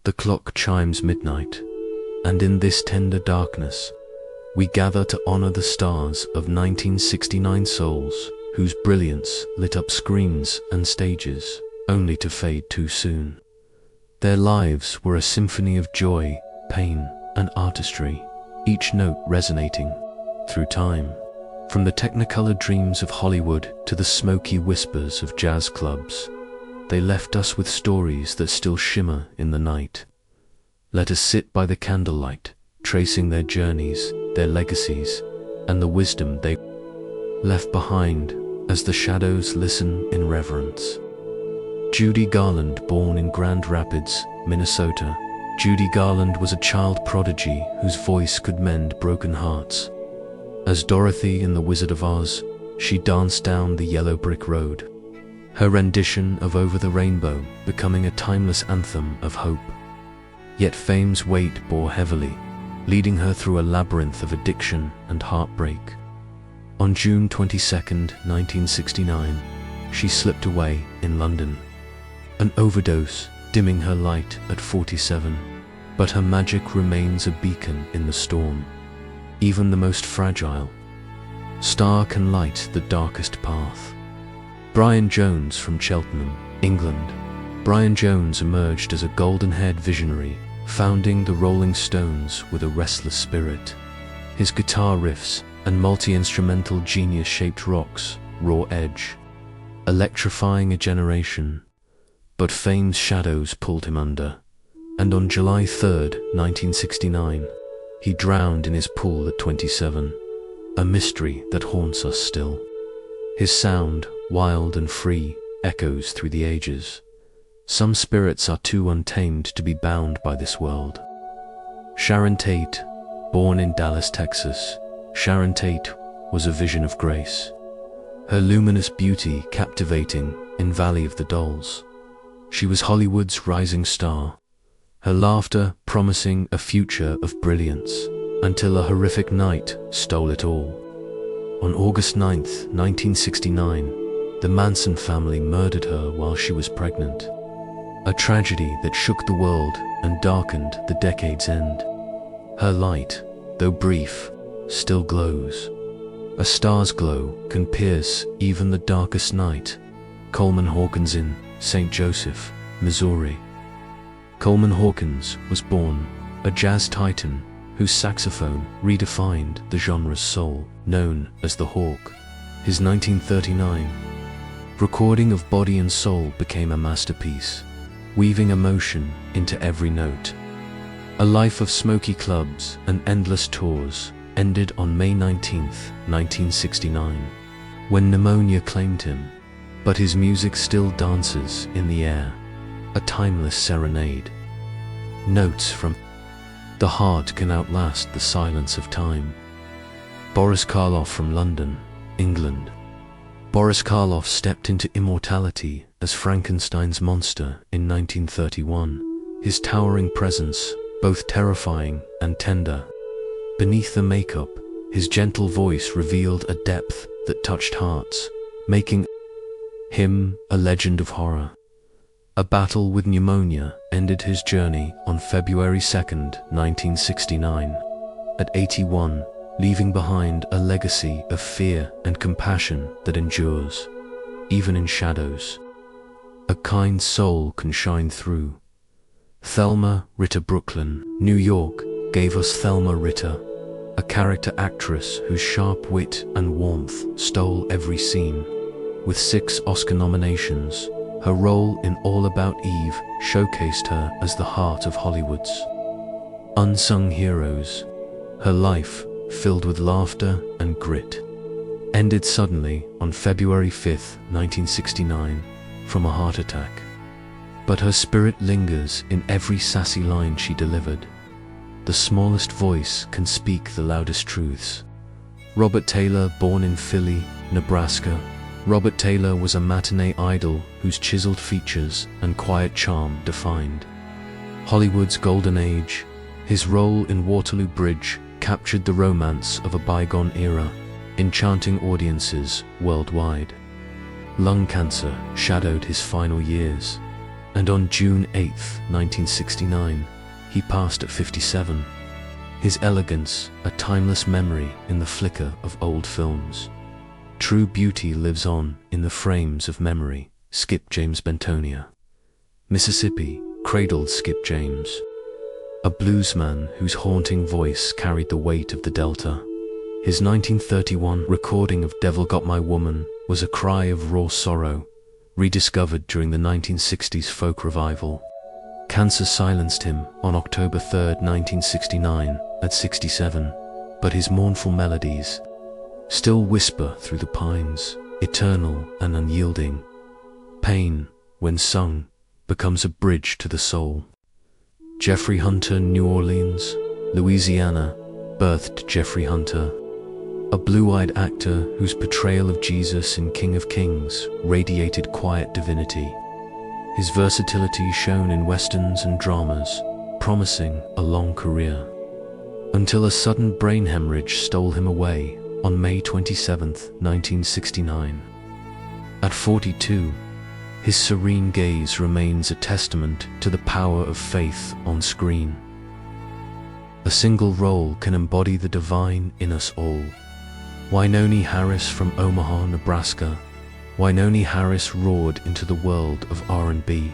The clock chimes midnight, and in this tender darkness, we gather to honor the stars of 1969 souls whose brilliance lit up screens and stages, only to fade too soon. Their lives were a symphony of joy, pain, and artistry, each note resonating through time. From the technicolor dreams of Hollywood to the smoky whispers of jazz clubs, they left us with stories that still shimmer in the night. Let us sit by the candlelight, tracing their journeys, their legacies, and the wisdom they left behind as the shadows listen in reverence. Judy Garland, born in Grand Rapids, Minnesota. Judy Garland was a child prodigy whose voice could mend broken hearts. As Dorothy in The Wizard of Oz, she danced down the yellow brick road, her rendition of Over the Rainbow becoming a timeless anthem of hope. Yet fame's weight bore heavily, leading her through a labyrinth of addiction and heartbreak. On June 22, 1969, she slipped away in London. An overdose dimming her light at 47, but her magic remains a beacon in the storm. Even the most fragile star can light the darkest path. Brian Jones from Cheltenham, England. Brian Jones emerged as a golden-haired visionary, founding the Rolling Stones with a restless spirit. His guitar riffs and multi-instrumental genius-shaped rocks, raw edge, electrifying a generation. But fame's shadows pulled him under, and on July 3, 1969, he drowned in his pool at 27, a mystery that haunts us still. His sound, wild and free, echoes through the ages. Some spirits are too untamed to be bound by this world. Sharon Tate, born in Dallas, Texas. Sharon Tate was a vision of grace, her luminous beauty captivating in Valley of the Dolls. She was Hollywood's rising star, her laughter promising a future of brilliance, until a horrific night stole it all. On August 9, 1969, the Manson family murdered her while she was pregnant. A tragedy that shook the world and darkened the decade's end. Her light, though brief, still glows. A star's glow can pierce even the darkest night. Coleman Hawkins in St. Joseph, Missouri. Coleman Hawkins was born a jazz titan whose saxophone redefined the genre's soul, known as the Hawk. His 1939 recording of Body and Soul became a masterpiece, weaving emotion into every note. A life of smoky clubs and endless tours ended on May 19, 1969, when pneumonia claimed him, but his music still dances in the air, a timeless serenade. Notes from the heart can outlast the silence of time. Boris Karloff from London, England. Boris Karloff stepped into immortality as Frankenstein's monster in 1931, his towering presence both terrifying and tender. Beneath the makeup, his gentle voice revealed a depth that touched hearts, making him a legend of horror. A battle with pneumonia ended his journey on February 2, 1969, at 81, leaving behind a legacy of fear and compassion that endures, even in shadows. A kind soul can shine through. Thelma Ritter, Brooklyn, New York, gave us Thelma Ritter, a character actress whose sharp wit and warmth stole every scene. With 6 Oscar nominations, her role in All About Eve showcased her as the heart of Hollywood's unsung heroes. Her life, filled with laughter and grit, ended suddenly on February 5, 1969, from a heart attack. But her spirit lingers in every sassy line she delivered. The smallest voice can speak the loudest truths. Robert Taylor, born in Philly, Nebraska. Robert Taylor was a matinee idol whose chiseled features and quiet charm defined Hollywood's golden age. His role in Waterloo Bridge captured the romance of a bygone era, enchanting audiences worldwide. Lung cancer shadowed his final years, and on June 8, 1969, he passed at 57. His elegance, a timeless memory in the flicker of old films. True beauty lives on in the frames of memory. Skip James Bentonia. Mississippi cradled Skip James, a bluesman whose haunting voice carried the weight of the Delta. His 1931 recording of Devil Got My Woman was a cry of raw sorrow, rediscovered during the 1960s folk revival. Cancer silenced him on October 3, 1969, at 67, but his mournful melodies still whisper through the pines, eternal and unyielding. Pain, when sung, becomes a bridge to the soul. Jeffrey Hunter, New Orleans, Louisiana, birthed Jeffrey Hunter, a blue-eyed actor whose portrayal of Jesus in King of Kings radiated quiet divinity. His versatility shone in westerns and dramas, promising a long career, until a sudden brain hemorrhage stole him away on May 27, 1969. At 42, his serene gaze remains a testament to the power of faith on screen. A single role can embody the divine in us all. Wynonie Harris from Omaha, Nebraska. Wynonie Harris roared into the world of R&B,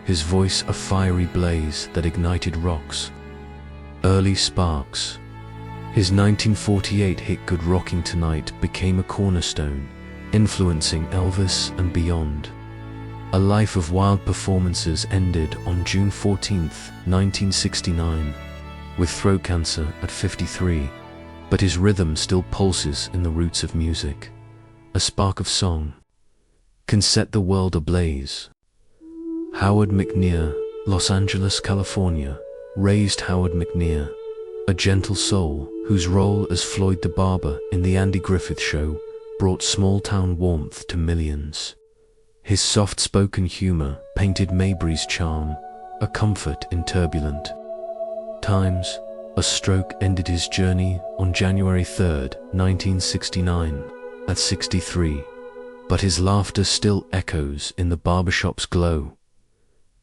his voice a fiery blaze that ignited rocks. Early sparks. His 1948 hit Good Rocking Tonight became a cornerstone, influencing Elvis and beyond. A life of wild performances ended on June 14, 1969, with throat cancer at 53, but his rhythm still pulses in the roots of music. A spark of song can set the world ablaze. Howard McNear, Los Angeles, California, raised Howard McNear, a gentle soul whose role as Floyd the Barber in The Andy Griffith Show brought small-town warmth to millions. His soft-spoken humor painted Mabry's charm, a comfort in turbulent times. A stroke ended his journey on January 3, 1969, at 63, but his laughter still echoes in the barbershop's glow.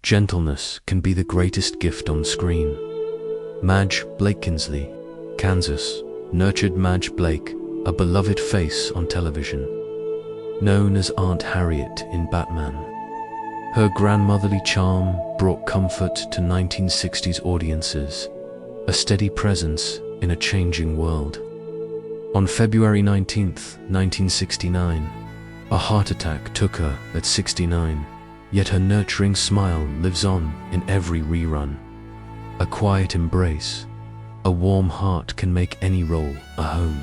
Gentleness can be the greatest gift on screen. Madge Blake Kinsley, Kansas, nurtured Madge Blake, a beloved face on television. Known as Aunt Harriet in Batman, her grandmotherly charm brought comfort to 1960s audiences, a steady presence in a changing world. On February 19, 1969, a heart attack took her at 69, yet her nurturing smile lives on in every rerun. A quiet embrace, a warm heart can make any role a home.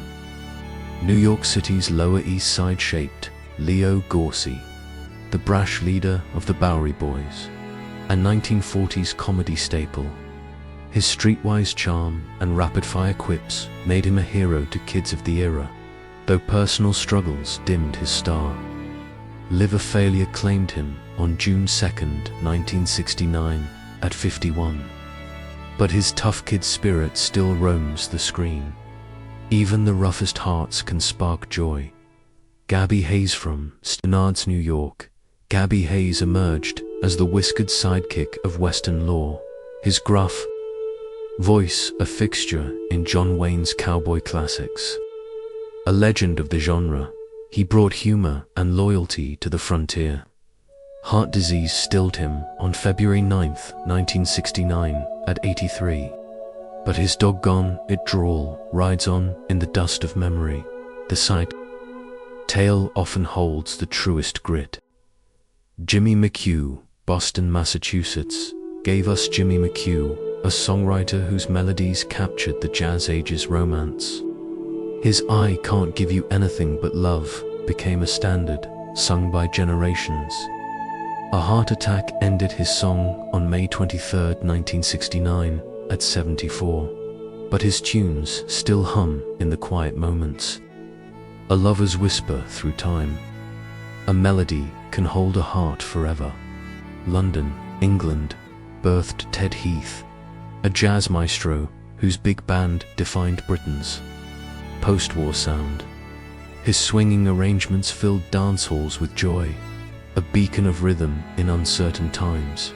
New York City's Lower East Side shaped Leo Gorcey, the brash leader of the Bowery Boys, a 1940s comedy staple. His streetwise charm and rapid-fire quips made him a hero to kids of the era, though personal struggles dimmed his star. Liver failure claimed him on June 2, 1969, at 51. But his tough kid spirit still roams the screen. Even the roughest hearts can spark joy. Gabby Hayes from Stenards, New York. Gabby Hayes emerged as the whiskered sidekick of Western lore, his gruff voice a fixture in John Wayne's cowboy classics. A legend of the genre, he brought humor and loyalty to the frontier. Heart disease stilled him on February 9, 1969, at 83. But his doggone it drawl rides on in the dust of memory. The side tale often holds the truest grit. Jimmy McHugh, Boston, Massachusetts, gave us Jimmy McHugh, a songwriter whose melodies captured the jazz age's romance. His "I Can't Give You Anything But Love" became a standard, sung by generations. A heart attack ended his song on May 23, 1969, at 74, but his tunes still hum in the quiet moments. A lover's whisper through time. A melody can hold a heart forever. London, England, birthed Ted Heath, a jazz maestro whose big band defined Britain's post-war sound. His swinging arrangements filled dance halls with joy. a beacon of rhythm in uncertain times.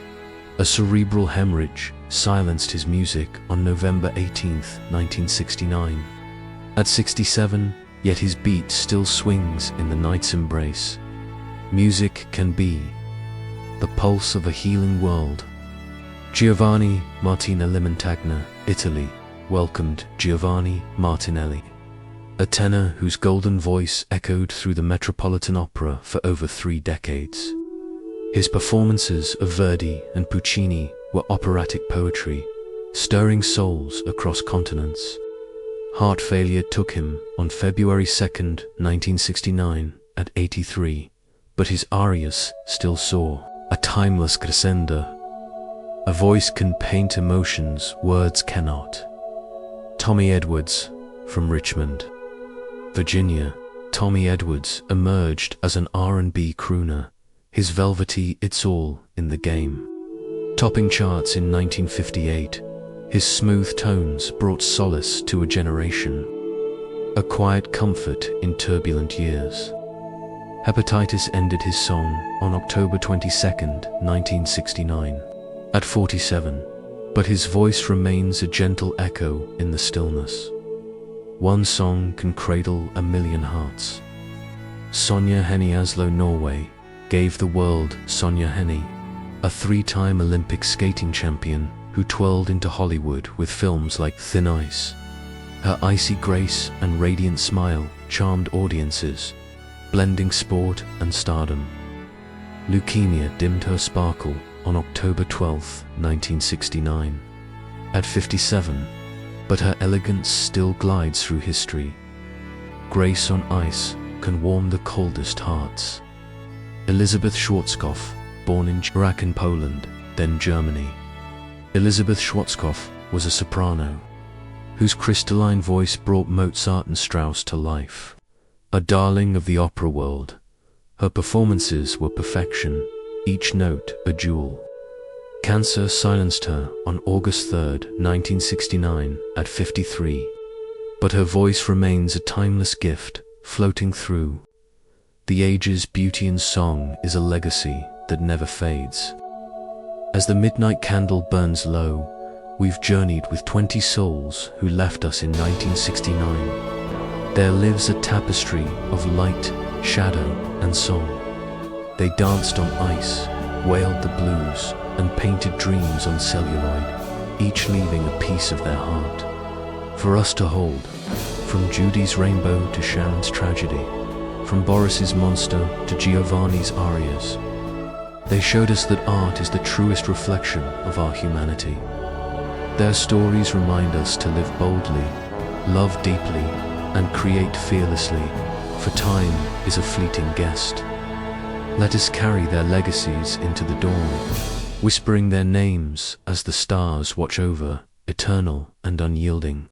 A cerebral hemorrhage silenced his music on November 18, 1969. At 67, yet his beat still swings in the night's embrace. Music can be the pulse of a healing world. Giovanni Martinelli Montagna, Italy, welcomed Giovanni Martinelli, a tenor whose golden voice echoed through the Metropolitan Opera for over 3 decades. His performances of Verdi and Puccini were operatic poetry, stirring souls across continents. Heart failure took him on February 2, 1969, at 83, but his arias still soar, a timeless crescendo. A voice can paint emotions words cannot. Tommy Edwards, from Richmond, Virginia. Tommy Edwards emerged as an R&B crooner, his velvety "It's All in the Game" topping charts in 1958. His smooth tones brought solace to a generation, a quiet comfort in turbulent years. Hepatitis ended his song on October 22, 1969, at 47, but his voice remains a gentle echo in the stillness. One song can cradle a million hearts. Sonja Henie Oslo, Norway, gave the world Sonja Henie, a 3-time Olympic skating champion who twirled into Hollywood with films like Thin Ice. Her icy grace and radiant smile charmed audiences, blending sport and stardom. Leukemia dimmed her sparkle on October 12, 1969, at 57, but her elegance still glides through history. Grace on ice can warm the coldest hearts. Elizabeth Schwarzkopf, born in Kraków, Poland, then Germany. Elizabeth Schwarzkopf was a soprano, whose crystalline voice brought Mozart and Strauss to life. A darling of the opera world, her performances were perfection, each note a jewel. Cancer silenced her on August 3, 1969, at 53, but her voice remains a timeless gift, floating through the ages. Beauty in song is a legacy that never fades. As the midnight candle burns low, we've journeyed with 20 souls who left us in 1969. There lives a tapestry of light, shadow, and song. They danced on ice, wailed the blues, and painted dreams on celluloid, each leaving a piece of their heart for us to hold. From Judy's rainbow to Sharon's tragedy, from Boris's monster to Giovanni's arias, they showed us that art is the truest reflection of our humanity. Their stories remind us to live boldly, love deeply, and create fearlessly, for time is a fleeting guest. Let us carry their legacies into the dawn, whispering their names as the stars watch over, eternal and unyielding.